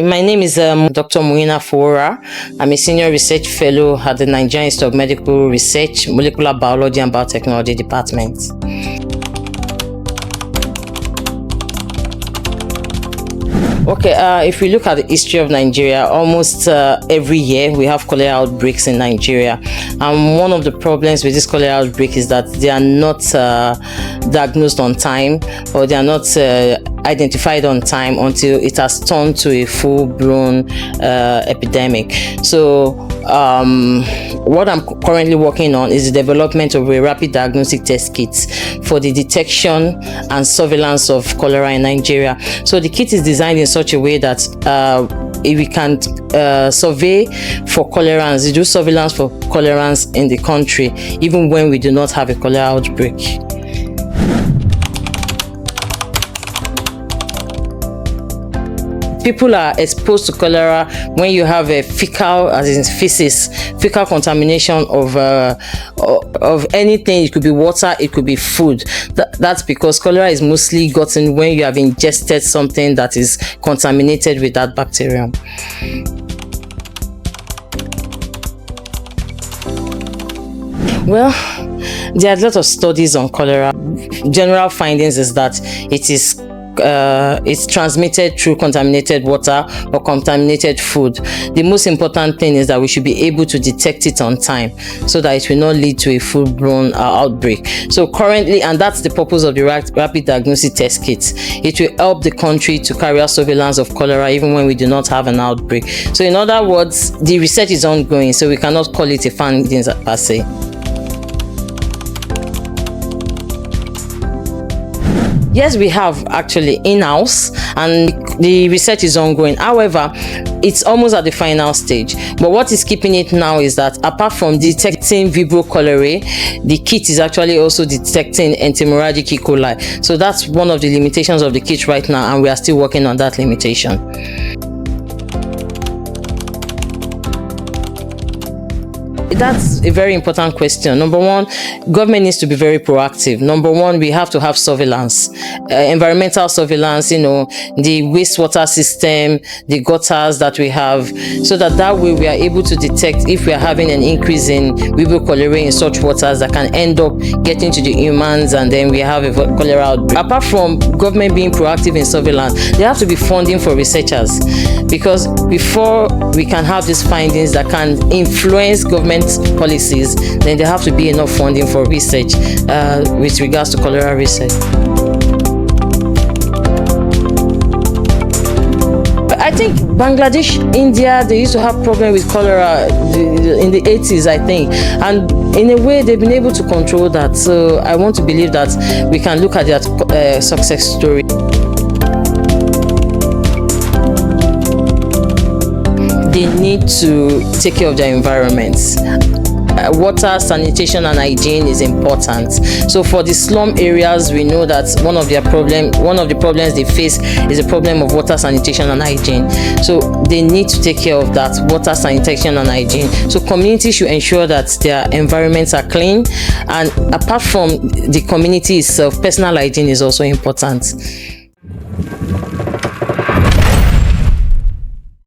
My name is Dr. Muina Fora. I'm a senior research fellow at the Nigerian Institute of Medical Research, Molecular Biology and Biotechnology Department. Okay, if we look at the history of Nigeria, almost every year we have cholera outbreaks in Nigeria. And one of the problems with this cholera outbreak is that they are not diagnosed on time, or they are not identified on time until it has turned to a full-blown epidemic. So what I'm currently working on is the development of a rapid diagnostic test kit for the detection and surveillance of cholera in Nigeria. So the kit is designed in such a way that if we can survey for cholera, do surveillance for cholera in the country, even when we do not have a cholera outbreak. People are exposed to cholera when you have a fecal, as in feces, fecal contamination of anything. It could be water, it could be food. That's because cholera is mostly gotten when you have ingested something that is contaminated with that bacterium. Well, there are a lot of studies on cholera. General findings is that it's transmitted through contaminated water or contaminated food. The most important thing is that we should be able to detect it on time so that it will not lead to a full-blown outbreak. So currently, and that's the purpose of the rapid diagnostic test kit, it will help the country to carry out surveillance of cholera even when we do not have an outbreak. So in other words, the research is ongoing, so we cannot call it a findings per se. Yes, we have actually in-house, and the research is ongoing. However, it's almost at the final stage. But what is keeping it now is that apart from detecting Vibrio cholerae, the kit is actually also detecting enteromorrhagic E. coli. So that's one of the limitations of the kit right now, and we are still working on that limitation. That's a very important question. Number one, government needs to be very proactive. Number one, we have to have surveillance, environmental surveillance, the wastewater system, the gutters that we have, so that way we are able to detect if we are having an increase in Vibrio cholerae in such waters that can end up getting to the humans, and then we have a cholera outbreak. Apart from government being proactive in surveillance, there have to be funding for researchers, because before we can have these findings that can influence government policies, then there have to be enough funding for research with regards to cholera research. I think Bangladesh, India, they used to have problem with cholera in the 80s, I think, and in a way they've been able to control that. So I want to believe that we can look at that success story. They need to take care of their environments. Water, sanitation and hygiene is important. So for the slum areas, we know that one of the problems they face is a problem of water, sanitation and hygiene. So they need to take care of that, water, sanitation and hygiene. So communities should ensure that their environments are clean, and apart from the community itself, personal hygiene is also important.